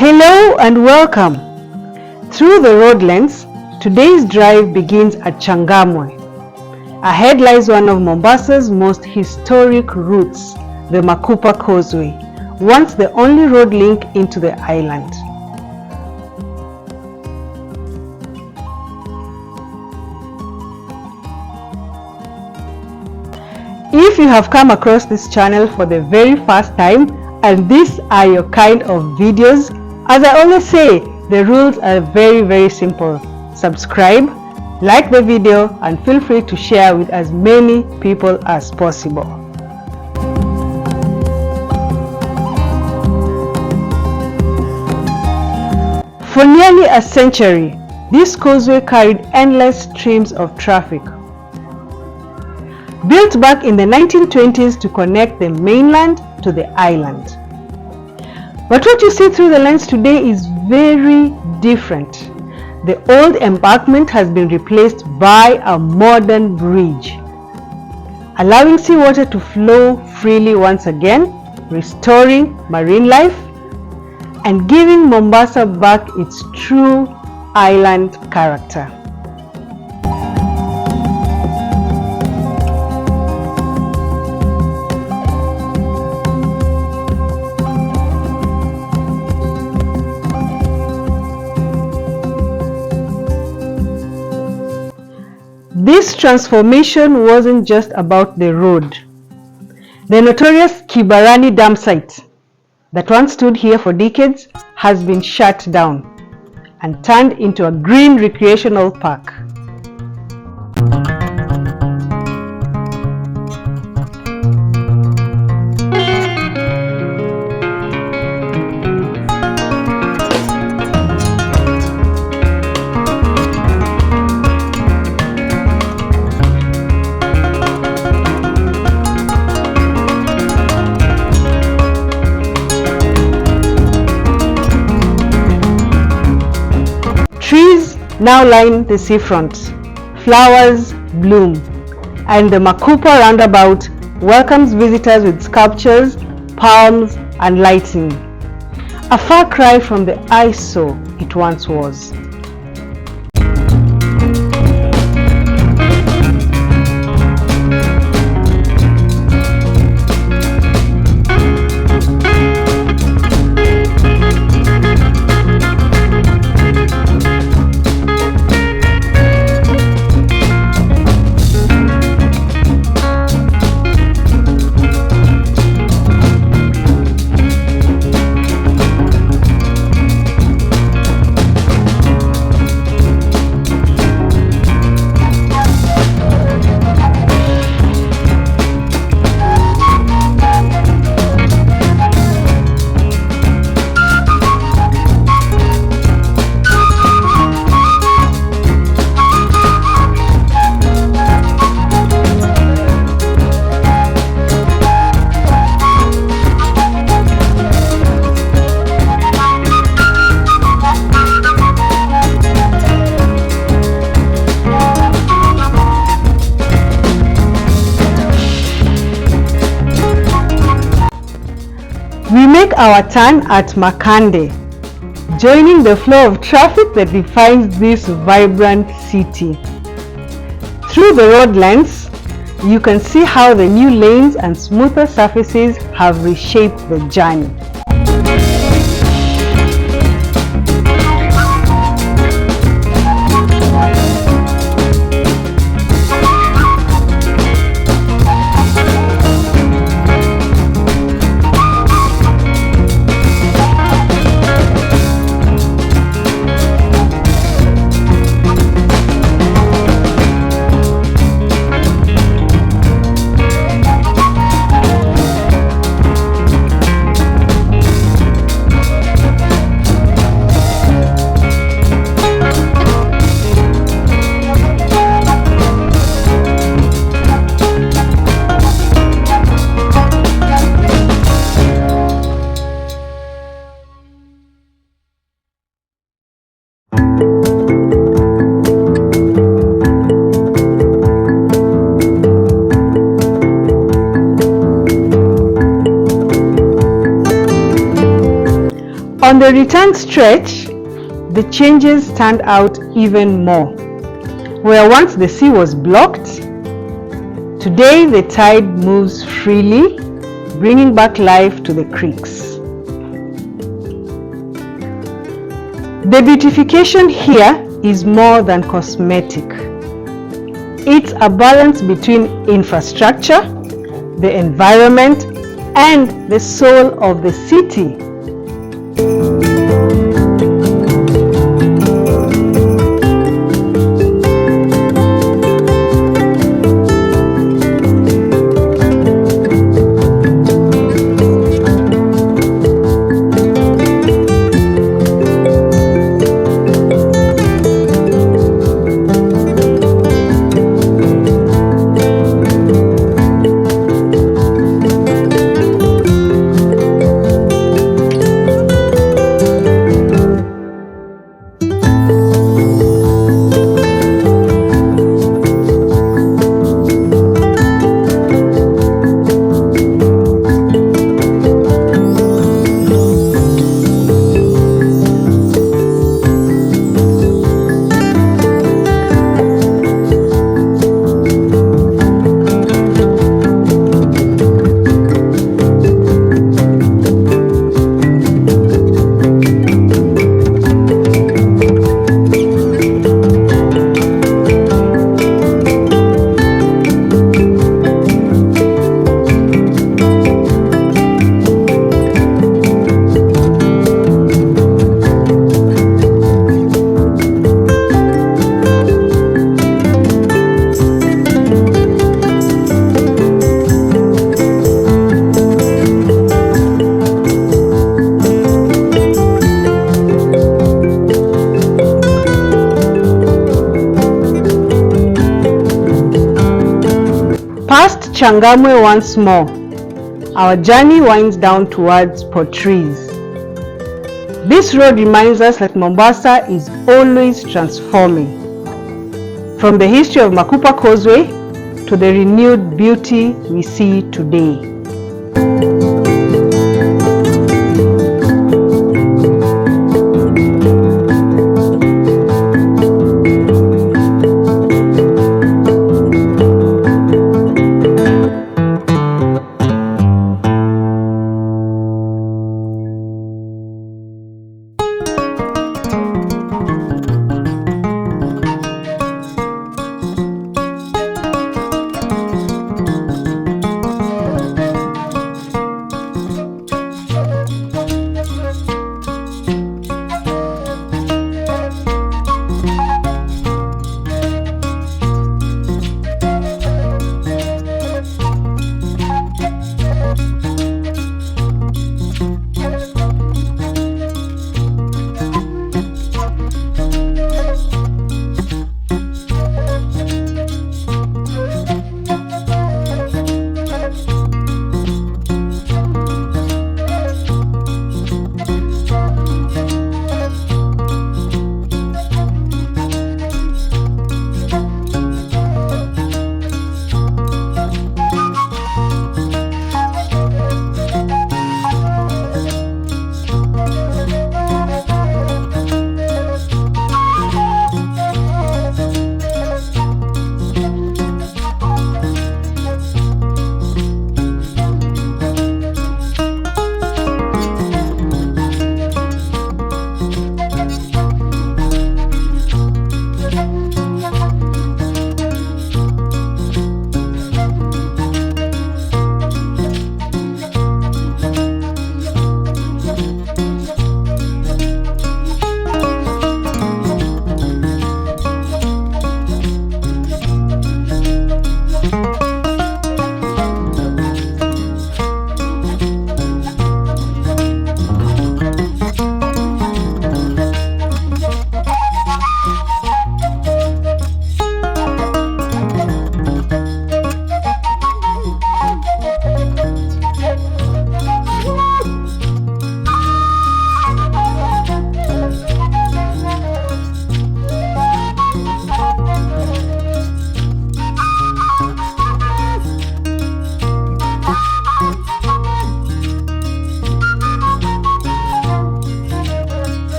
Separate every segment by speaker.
Speaker 1: Hello and welcome. Through the road lens, today's drive begins at Changamwe. Ahead lies one of Mombasa's most historic routes, the Makupa Causeway, once the only road link into the island. If you have come across this channel for the very first time and these are your kind of videos, as I always say, the rules are very simple. Subscribe, like the video, and feel free to share with as many people as possible. For nearly a century, this causeway carried endless streams of traffic. Built back in the 1920s to connect the mainland to the island. But what you see through the lens today is very different. The old embankment has been replaced by a modern bridge, allowing seawater to flow freely once again, restoring marine life and giving Mombasa back its true island character. This transformation wasn't just about the road. The notorious Kibarani dam site that once stood here for decades has been shut down and turned into a green recreational park. Trees now line the seafront, flowers bloom, and the Makupa roundabout welcomes visitors with sculptures, palms, and lighting. A far cry from the eyesore it once was. We make our turn at Makande, joining the flow of traffic that defines this vibrant city. Through the road lens, you can see how the new lanes and smoother surfaces have reshaped the journey. On the return stretch, the changes stand out even more. Where once the sea was blocked, today the tide moves freely, bringing back life to the creeks. The beautification here is more than cosmetic. It's a balance between infrastructure, the environment, and the soul of the city. Past Changamwe once more, our journey winds down towards Port Reitz. This road reminds us that Mombasa is always transforming. From the history of Makupa Causeway to the renewed beauty we see today.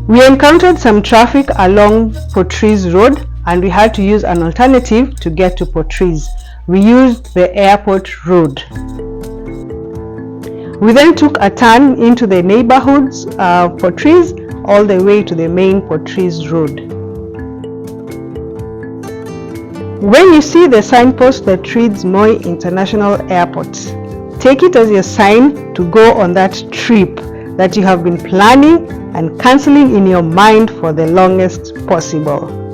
Speaker 1: We encountered some traffic along Port Reitz Road and we had to use an alternative to get to Port Reitz. We used the airport road. We then took a turn into the neighborhoods of Port Reitz all the way to the main Port Reitz Road. When you see the signpost that reads Moi International Airport, take it as your sign to go on that trip that you have been planning and cancelling in your mind for the longest possible.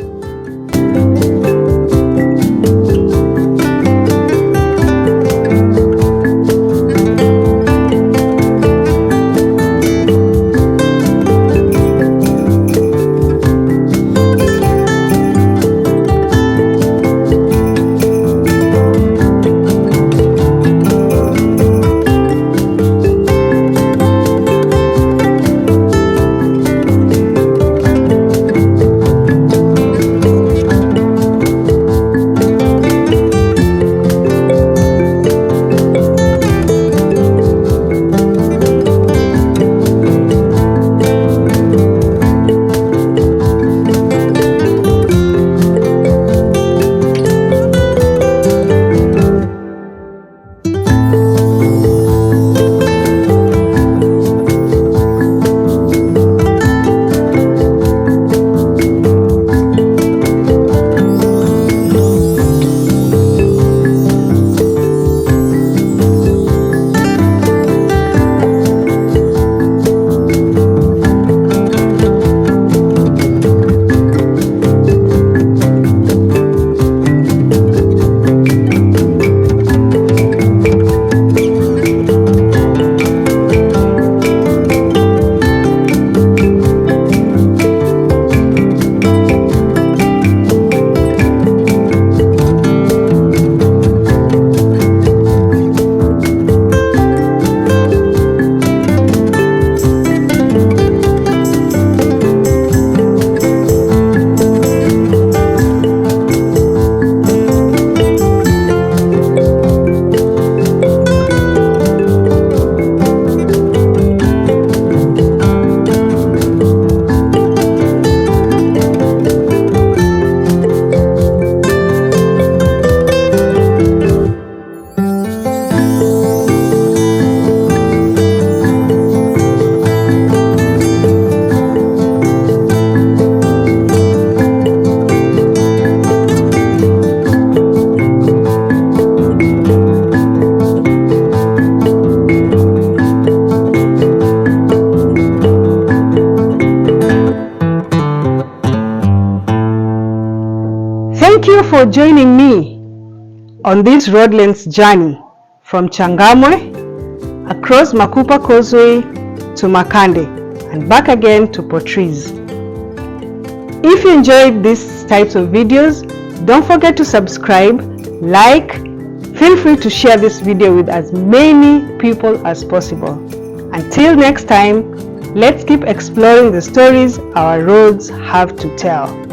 Speaker 1: Thank you for joining me on this road length journey from Changamwe across Makupa Causeway to Makande and back again to Port Reitz. If you enjoyed these types of videos, don't forget to subscribe, like, feel free to share this video with as many people as possible. Until next time, let's keep exploring the stories our roads have to tell.